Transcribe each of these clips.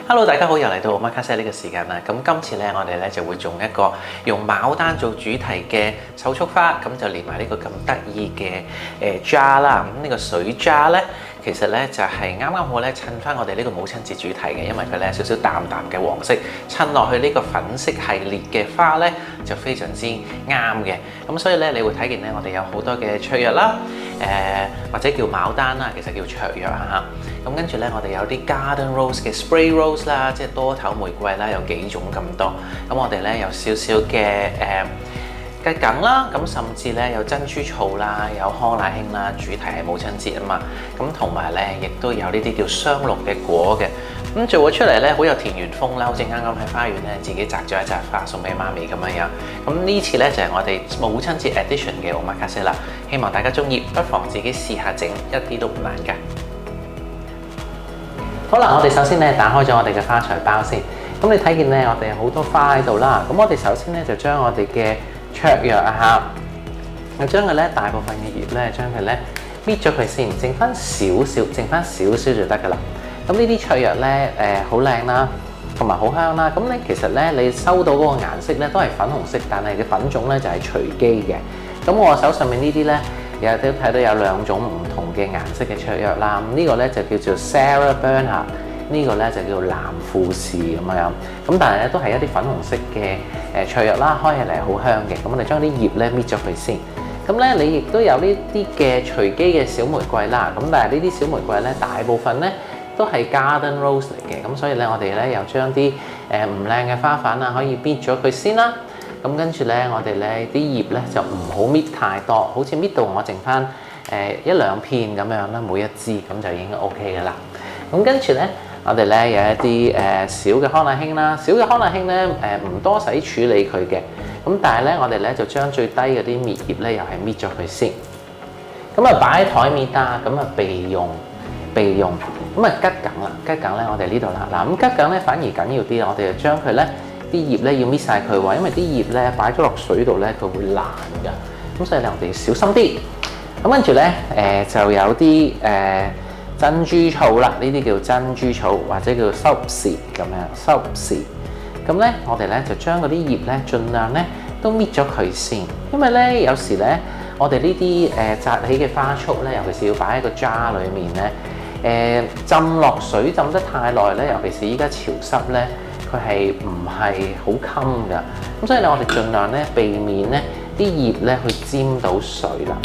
Hello， 大家好，又嚟到 Omakase 呢個時間啦。咁今次咧，我哋咧就會用一個用牡丹做主題嘅手束花，咁就連埋呢個咁得意嘅jar啦。咁呢個水jar咧，其實咧就係啱啱好咧襯翻我哋呢個母親節主題嘅，因為佢咧少少淡淡嘅黃色，襯落去呢個粉色系列嘅花咧就非常之啱嘅。咁所以咧，你會睇見咧，我哋有好多嘅雀藥啦，或者叫牡丹啦，其實叫雀藥嚇。咁跟住咧，我哋有啲 garden rose 嘅 spray rose 啦，即係多頭玫瑰啦，有幾種咁多。咁我哋咧有少少嘅桔梗啦，咁甚至咧有珍珠草啦，有康乃馨啦，主題係母親節啊嘛。咁同埋咧，亦都有呢啲叫雙綠嘅果嘅。咁做咗出嚟咧，好有田園風啦，好似啱啱喺花園咧自己摘咗一紮花送俾媽咪咁樣樣。咁呢次咧就係我哋母親節 edition 嘅 Omakase 啦，希望大家中意，不妨自己試下整，一啲都唔難㗎。好啦，我哋首先咧打開咗我哋嘅花材包先。咁你睇見咧，我哋有好多花喺度啦。咁我哋首先咧就將我哋嘅雀藥啊嚇，將佢咧大部分嘅葉咧，將佢咧搣咗佢先，剩翻少少就得㗎啦。咁呢啲雀藥咧好靚啦，同埋好香啦。咁你其實咧你收到嗰個顏色咧都係粉紅色，但係嘅品種咧就係隨機嘅。咁我手上面呢啲咧，有都睇到有兩種唔同嘅顏色嘅雀藥啦。咁呢個咧就叫做 Sarah Bernhardt， 呢個咧就叫做藍富士咁樣。咁但係咧都係一啲粉紅色嘅雀藥啦，開起嚟好香嘅。咁我哋將啲葉咧搣咗佢先。咁咧你亦都有呢啲嘅隨機嘅小玫瑰啦。咁但係呢啲小玫瑰咧大部分咧都係 garden rose 嚟嘅。咁所以咧我哋咧又將啲唔靚嘅花瓣啊可以搣咗佢先啦。咁跟住咧，我哋咧啲葉咧就唔好搣太多，好似搣到我剩翻一兩片咁樣啦，每一支咁就已經 OK 嘅啦。咁跟住咧，我哋咧有一啲小嘅康乃馨啦，小嘅康乃馨咧唔多使處理佢嘅。咁但係咧，我哋咧就將最低嗰啲滅葉咧又係搣咗佢先。咁啊擺喺台面啦，咁啊備用。咁啊桔梗啦，桔梗咧我哋呢度啦。嗱咁桔梗咧反而緊要啲，我哋就將佢咧。啲葉咧要搣晒佢喎，因為啲葉咧擺咗落水度咧，佢會爛㗎。咁所以咧，我哋要小心啲。咁跟住咧，就有啲珍珠草啦，呢啲叫珍珠草或者叫收時咁樣收時。咁咧，我哋咧就將嗰啲葉咧，盡量咧都搣咗佢先，因為咧有時咧，我哋呢啲紮起嘅花束咧，尤其是要擺喺個 jar 裡面咧，浸落水浸得太耐咧，尤其是依家潮濕咧。佢係唔係好襟㗎？咁所以咧，我哋盡量咧避免咧啲葉咧去沾到水啦。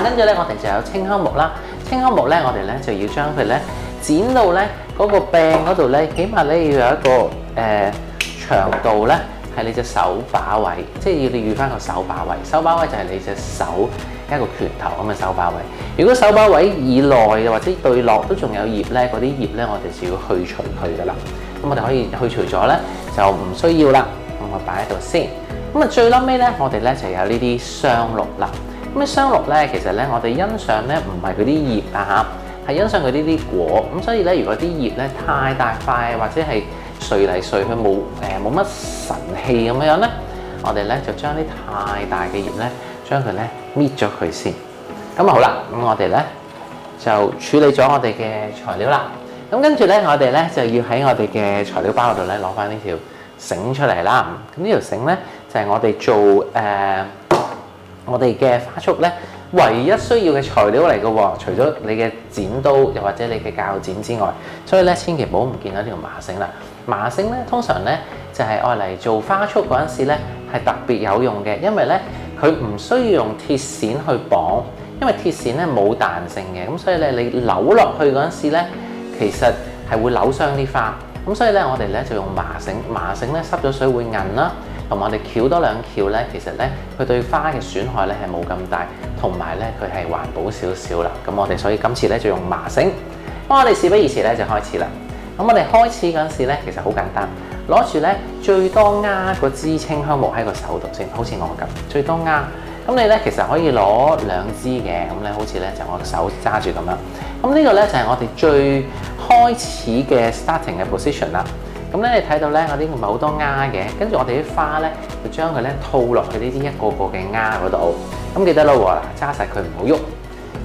跟住咧，我哋就有青糠木啦。青糠木咧，我哋咧就要將佢咧剪到咧嗰個柄嗰度咧，起碼咧要有一個長度咧係你隻手把位，即係要你預翻個手把位。手把位就係你隻手一個拳頭咁嘅手把位。如果手把位以內或者對落都仲有葉咧，嗰啲葉咧我哋就要去除佢㗎啦。咁我哋可以去除咗咧，就唔需要啦。咁我擺喺度先。咁啊最撚尾咧，我哋咧就有呢啲雙綠啦。咁啲雙綠咧，其實咧我哋欣賞咧唔係佢啲葉啊嚇，係欣賞佢呢啲果。咁所以咧，如果啲葉咧太大塊或者係垂嚟垂去冇乜神氣咁樣咧，我哋咧就將啲太大嘅葉咧，將佢咧搣咗佢先。咁啊好啦，咁我哋咧就處理咗我哋嘅材料啦。咁跟住咧，我哋咧就要喺我哋嘅材料包度咧攞翻呢條繩出嚟啦。咁呢條繩咧就係我哋做我哋嘅花束咧唯一需要嘅材料嚟嘅喎。除咗你嘅剪刀又或者你嘅鉸剪之外，所以咧千祈唔好唔見到條麻繩啦。麻繩咧通常咧就係愛嚟做花束嗰陣時咧係特別有用嘅，因為咧佢唔需要用鐵線去綁，因為鐵線咧冇彈性嘅，咁所以咧你扭落去嗰陣時咧。其實係會扭傷啲花，咁所以咧我哋咧就用麻繩，麻繩咧濕咗水會韌啦，同埋我哋翹多兩翹咧，其實咧佢對花嘅損害咧係冇咁大，同埋咧佢係環保少少啦。咁我哋所以今次咧就用麻繩。咁我哋事不宜遲咧就開始啦。咁我哋開始嗰陣時咧其實好簡單，攞住咧最多啱嗰支青糠木喺個手度先，好似我咁最多啱。咁你咧其實可以攞兩支嘅，咁咧好似咧就我手揸住咁樣。咁呢個咧就係我哋最開始嘅 starting 嘅 position 啦。咁咧你睇到咧嗰啲唔係好多丫嘅，跟住我哋啲花咧就將佢咧套落去呢啲一個個嘅丫嗰度。咁記得咯喎，揸實佢唔好喐。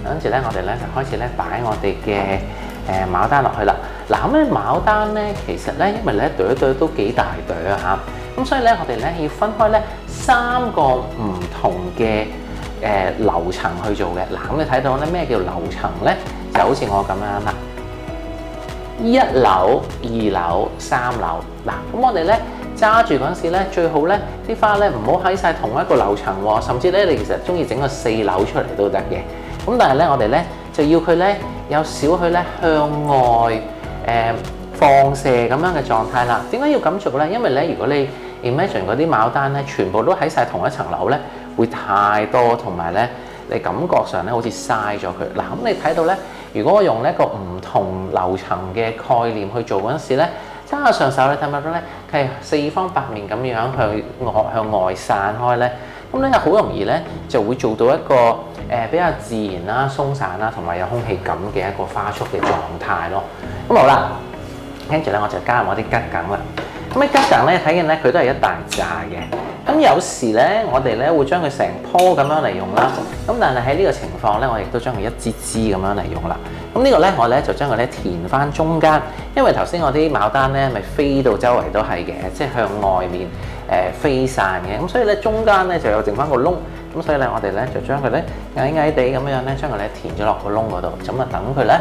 跟住咧我哋咧就開始咧擺我哋嘅牡丹落去啦。嗱咁咧牡丹咧其實咧因為咧朵朵都幾大朵啊嚇，咁所以咧我哋咧要分開咧3個唔同嘅樓層去做嘅。嗱咁你睇到咧咩叫樓層咧？就好似我咁樣啦。1樓、2樓、3樓。嗱，咁我哋咧揸住嗰陣時咧，最好咧啲花咧唔好喺晒同一個樓層喎，甚至咧你其實中意整個4樓出嚟都得嘅。咁但係咧我哋咧就要佢咧有少許咧向外放射咁樣嘅狀態啦。點解要咁做咧？因為咧如果你 imagine 嗰啲牡丹咧全部都喺晒同一層樓咧，會太多，同埋咧你感覺上咧好似嘥咗佢。嗱咁你睇到咧，如果我用一個唔同樓層嘅概念去做嗰陣時咧，揸下上手你睇唔睇到咧？係4方8面咁樣向外散開咧，咁咧好容易咧就會做到一個比較自然啦、鬆散啦，同埋有空氣感嘅一個花束嘅狀態咯。咁好啦，跟住咧我就加入我啲桔梗啦。咁啲桔梗咧睇見咧佢都係一大扎嘅。咁有時咧我哋咧會將佢成棵咁樣嚟用啦。咁但係喺呢個情況咧，我亦都將佢一支支咁樣嚟用啦。咁呢個咧我咧就將佢咧填翻中間，因為頭先我啲牡丹咧咪飛到周圍都係嘅，即係向外面飛散嘅。咁所以咧中間咧就有剩翻個窿。咁所以咧我哋咧就將佢咧矮矮地咁樣咧將佢咧填咗落個窿嗰度，咁啊等佢咧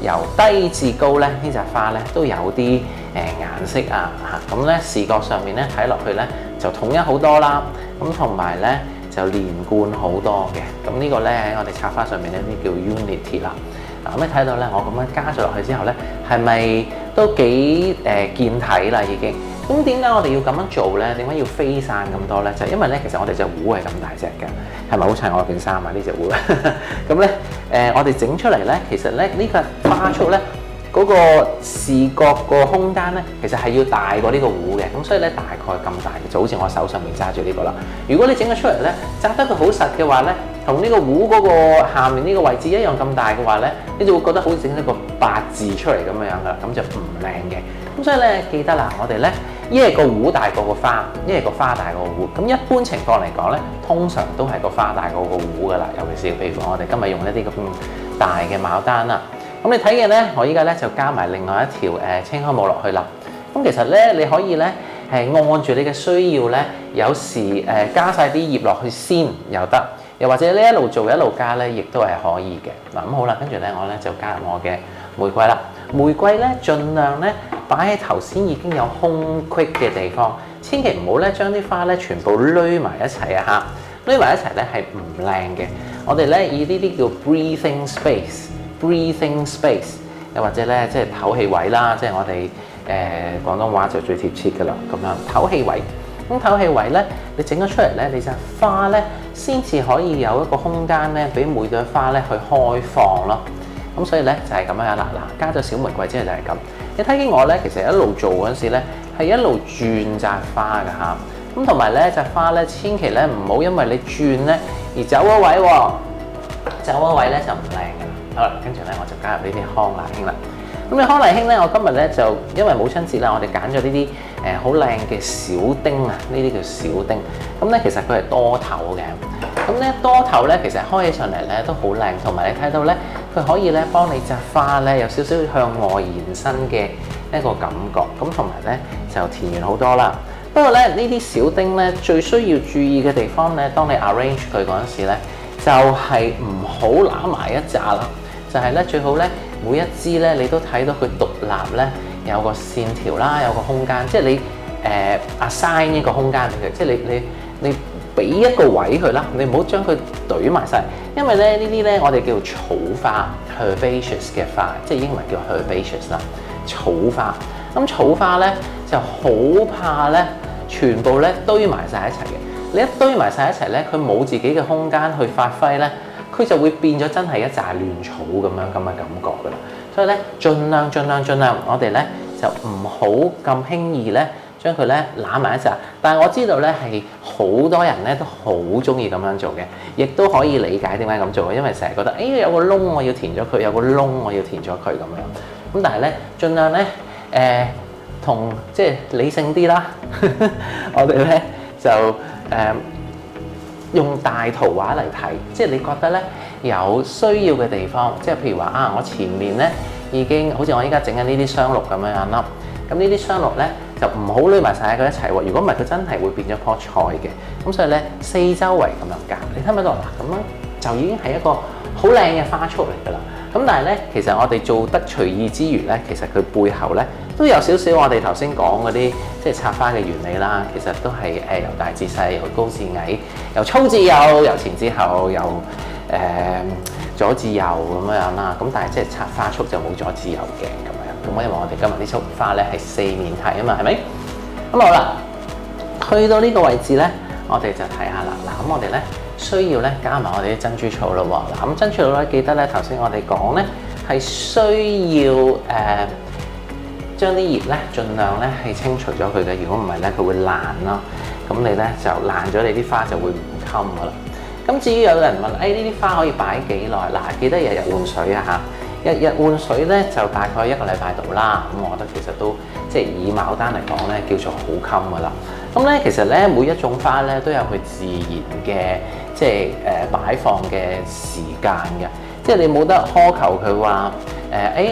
由低至高咧呢隻花咧都有啲顏色啊嚇，咁咧視覺上面咧睇落去咧就統一好多啦，咁同埋咧就連貫好多嘅。咁呢個咧喺我哋插花上面咧呢叫 unity 啦。嗱咁你睇到咧我咁樣加咗落去之後咧，係咪都幾見體啦已經？咁點解我哋要咁樣做咧？點解要飛散咁多咧？就係因為咧，其實我哋隻壺係咁大隻嘅，係咪好襯我件衫啊？呢隻壺咁咧我哋整出嚟咧，其實咧呢個花束咧嗰個視覺個空間咧，其實係要大過呢個壺嘅。咁所以咧大概咁大嘅，就好似我手上面揸住呢個啦。如果你整咗出嚟咧，紮得佢好實嘅話咧，同呢個壺嗰個下面呢個位置一樣咁大嘅話咧，你就會覺得好似整咗個8字出嚟咁樣噶啦，咁就唔靚嘅。咁所以咧記得啦，我哋咧一係個壺大過個花，一係個花大過個壺。咁一般情況嚟講咧，通常都係個花大過個壺噶啦。尤其是譬如我哋今日用一啲咁大嘅牡丹啦。咁你睇見咧，我依家咧就加埋另外一條青稞木落去啦。咁其實咧你可以咧係按住你嘅需要咧，有時加晒啲葉落去先又得，又或者呢一路做一路加咧，亦都係可以嘅。嗱咁好啦，跟住咧我咧就加入我嘅玫瑰啦。玫瑰咧盡量咧擺喺頭先已經有空隙嘅地方，千祈唔好咧將啲花咧全部攣埋一齊啊嚇！攣埋一齊咧係唔靚嘅。我哋咧以呢啲叫 breathing space，又或者咧即係唞氣位啦，即係我哋廣東話就最貼切㗎啦。咁樣唞氣位，咁唞氣位咧，你整咗出嚟咧，你隻花咧先至可以有一個空間咧，俾每朵花咧去開放咯。咁所以咧就係咁樣啦。嗱，加咗小玫瑰之後就係咁。你睇見我咧，其實一路做嗰陣時咧，係一路轉紮花㗎嚇。咁同埋咧，隻花咧，千祈咧唔好因為你轉咧而走咗位喎，走咗位咧就唔靚㗎啦。好啦，跟住咧我就加入呢啲康乃馨啦。咁你康乃馨咧，我今日咧就因為母親節啦，我哋揀咗呢啲好靚嘅小丁啊，呢啲叫小丁。咁咧其實佢係多頭嘅。咁咧多頭咧，其實開起上嚟咧都好靚，同埋你睇到咧，佢可以咧幫你隻花咧有少少向外延伸嘅一個感覺。咁同埋咧就田園好多啦。不過咧呢啲小丁咧最需要注意嘅地方咧，當你 arrange 佢嗰陣時咧，就係唔好攬埋一紮啦。就係咧最好咧每一支咧你都睇到佢獨立咧有個線條啦，有個空間，即係你assign 一個空間俾佢，即係你俾一個位佢啦，你唔好將佢堆埋晒，因為咧呢啲咧我哋叫草花 herbaceous 嘅花，即係英文叫 herbaceous 啦，草花。咁草花咧就好怕咧全部咧堆埋晒一齊嘅，你一堆埋晒一齊咧，佢冇自己嘅空間去發揮咧。佢就會變咗真係一紮亂草咁樣咁嘅感覺㗎啦，所以咧盡量，我哋咧就唔好咁輕易咧將佢咧攬埋一齊。但係我知道咧係好多人咧都好中意咁樣做嘅，亦都可以理解點解咁做嘅，因為成日覺得有個窿我要填咗佢，有個窿我要填咗佢咁樣。咁但係咧盡量咧同即係理性啲啦，我哋咧就用大圖畫嚟睇，即係你覺得咧有需要嘅地方，即係譬如話我前面咧已經好似我依家整緊呢啲雙綠咁樣樣啦。咁呢啲雙綠咧就唔好攣埋晒喺佢一齊喎。如果唔係，佢真係會變咗棵菜嘅。咁所以咧四周圍咁樣夾，你睇唔睇到嗱？咁樣就已經係一個好靚嘅花束嚟㗎啦。咁但係咧，其實我哋做得隨意之餘咧，其實佢背後咧都有少少我哋頭先講嗰啲即係插花嘅原理啦。其實都係由大至細，由高至矮，由粗至幼，由前至後，由左至右咁樣啦。咁但係即係插花束就冇左至右嘅咁樣。咁因為我哋今日呢束花咧係四面體啊嘛，係咪？咁好啦，去到呢個位置咧，我哋就睇下啦。嗱，咁我哋咧需要咧加埋我哋啲珍珠草咯喎。嗱，咁珍珠草咧記得咧頭先我哋講咧係需要將啲葉咧盡量咧係清除咗佢嘅。如果唔係咧，佢會爛咯。咁你咧就爛咗，你啲花就會唔襟噶啦。咁至於有人問，呢啲花可以擺幾耐？嗱，記得日日換水啊嚇！日日換水咧就大概1個禮拜度啦。咁我覺得其實都即係以牡丹嚟講咧，叫做好襟噶啦。咁咧其實咧每一種花咧都有佢自然嘅即係擺放嘅時間嘅。即係你冇得苛求佢話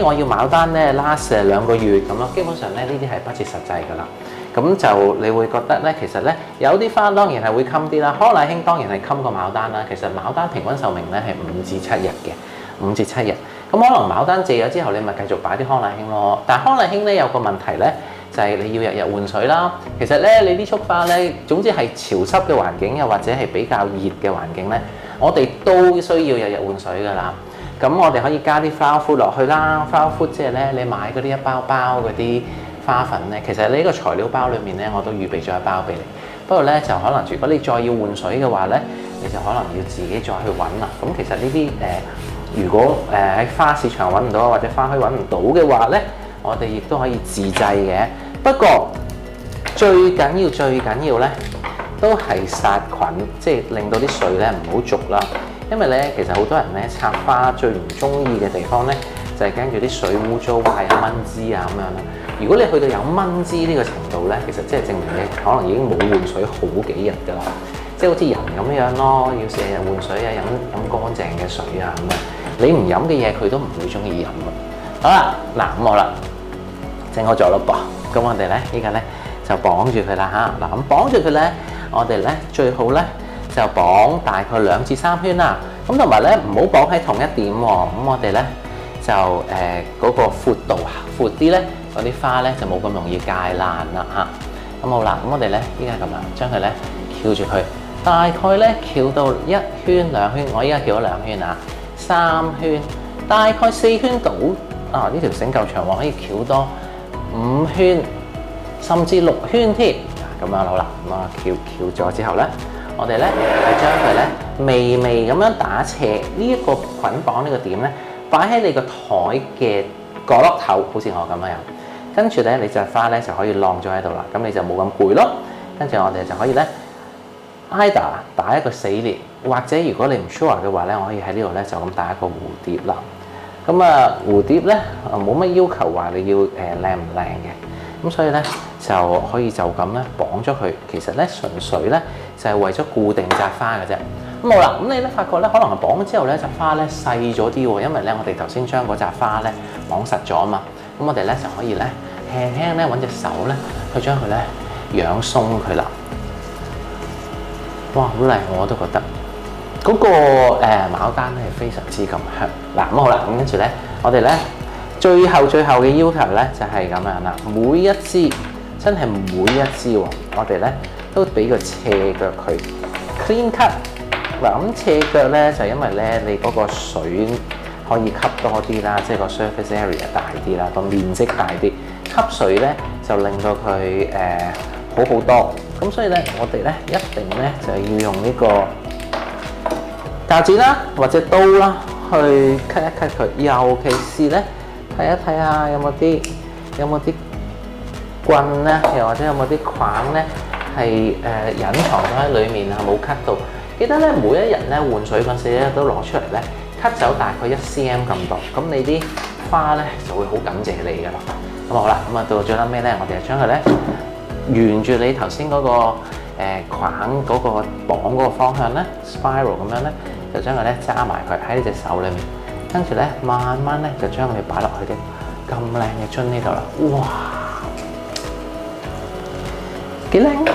我要牡丹咧 last 2個月咁咯。基本上咧呢啲係不切實際噶啦。咁就你會覺得咧，其實咧有啲花當然係會襟啲啦。康乃馨當然係襟過牡丹啦。其實牡丹平均壽命咧係5至7日嘅，5至7日。咁可能牡丹謝咗之後，你咪繼續擺啲康乃馨咯。但係康乃馨咧有個問題咧，就係你要日日換水啦。其實咧你啲束花咧，總之係潮濕嘅環境又或者係比較熱嘅環境咧，我哋都需要日日換水㗎啦。咁我哋可以加啲 flower food 落去啦。flower food 即係咧你買嗰啲一包包嗰啲花粉咧，其實你呢個材料包裏面咧，我都預備咗一包俾你。不過咧就可能如果你再要換水嘅話咧，你就可能要自己再去揾啦。咁其實呢啲如果喺花市場揾唔到或者花墟揾唔到嘅話咧，我哋亦都可以自製嘅。不過最緊要咧，都係殺菌，即係令到啲水咧唔好濁啦。因為咧，其實好多人咧插花最唔中意嘅地方咧，就係驚住啲水污糟啊、有蚊滋啊咁樣啦。如果你去到有蚊滋呢個程度咧，其實即係證明你可能已經冇換水好幾日㗎啦。即係好似人咁樣咯，要成日換水啊，飲乾淨嘅水啊咁樣。你唔飲嘅嘢，佢都唔會中意飲㗎。好啦，嗱咁好啦，整好咗咯噃。咁我哋咧依家咧就綁住佢啦嚇。嗱咁綁住佢咧，我哋咧最好咧就綁大概2至3圈啦。咁同埋咧唔好綁喺同一點喎。咁我哋咧就嗰個闊度闊啲咧，嗰啲花咧就冇咁容易界爛啦嚇。咁好啦，咁我哋咧依家咁樣將佢咧翹住佢，大概咧翹到1圈2圈，我依家翹咗2圈啊，3圈，大概4圈到啊！呢條繩夠長喎，可以翹多5圈，甚至6圈添。咁樣好啦，咁啊翹咗之後咧，我哋咧係將佢咧微微咁樣打斜，呢一個捆綁呢個點咧，擺喺你個台嘅角落頭，好似我咁樣。跟住咧，你隻花咧就可以晾咗喺度啦。咁你就冇咁攰咯。跟住我哋就可以咧 either 打一個死鏈，或者如果你唔 sure 嘅話咧，我可以喺呢度咧就咁打一個蝴蝶啦。咁啊蝴蝶咧冇乜要求話你要靚唔靚嘅，咁所以咧就可以就咁咧綁咗佢。其實咧純粹咧就係為咗固定紮花嘅啫。咁好啦，咁你咧發覺咧可能係綁咗之後咧紮花咧細咗啲喎，因為咧我哋頭先將嗰紮花咧綁實咗啊嘛。咁我哋咧就可以咧輕輕咧揾隻手咧去將佢咧養鬆佢啦。哇，好靚，我都覺得嗰個牡丹咧係非常之咁香。嗱咁好啦，咁跟住咧我哋咧最後嘅要求咧就係咁樣啦。每一支真係每一支喎，我哋咧都俾個斜腳佢 clean cut。嗱咁斜腳咧就因為咧你嗰個水可以吸多啲啦，即係個 surface area 大啲啦，個面積大啲，吸水咧就令到佢好好多。咁所以咧，我哋咧一定咧就要用呢個鉸剪啦，或者刀啦，去 cut 一 cut 佢。尤其是咧睇一睇下有冇啲棍咧，又或者有冇啲框咧係隱藏咗喺裡面啊，冇 cut 到。記得咧每一日咧換水嗰陣時咧都攞出嚟咧 cut 走大概1 cm 咁多，咁你啲花咧就會好感謝你噶啦。咁好啦，咁啊到最後尾咧，我哋就將佢咧沿住你頭先嗰個框嗰個綁嗰個方向咧 spiral 咁樣咧，就將佢咧揸埋佢喺呢隻手裏面，跟住咧慢慢咧就將佢擺落去啲咁靚嘅樽呢度啦。哇！幾靚，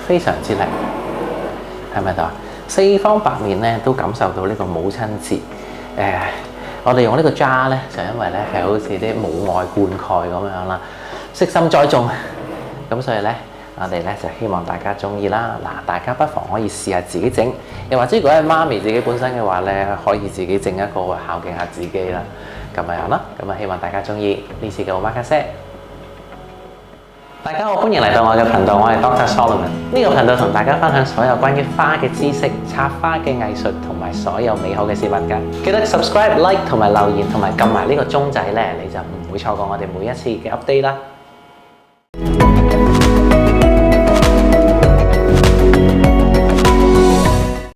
非常之靚，係咪啊？四方八面咧都感受到呢個母親節。我哋用呢個 jar 咧，就因為咧係好似啲母愛灌溉咁樣啦，悉心栽種。咁所以咧，我哋咧就希望大家中意啦。嗱，大家不妨可以試下自己整，又或者如果係媽咪自己本身嘅話咧，可以自己整一個孝敬下自己啦。咁樣啦，咁啊希望大家中意呢次嘅 Omakase。大家好，歡迎嚟到我嘅頻道，我係 Dr. Solomon。呢個頻道同大家分享所有關於花嘅知識、插花嘅藝術同埋所有美好嘅事物㗎。記得 subscribe、like 同埋留言同埋撳埋呢個鐘仔咧，你就唔會錯過我哋每一次嘅 update 啦。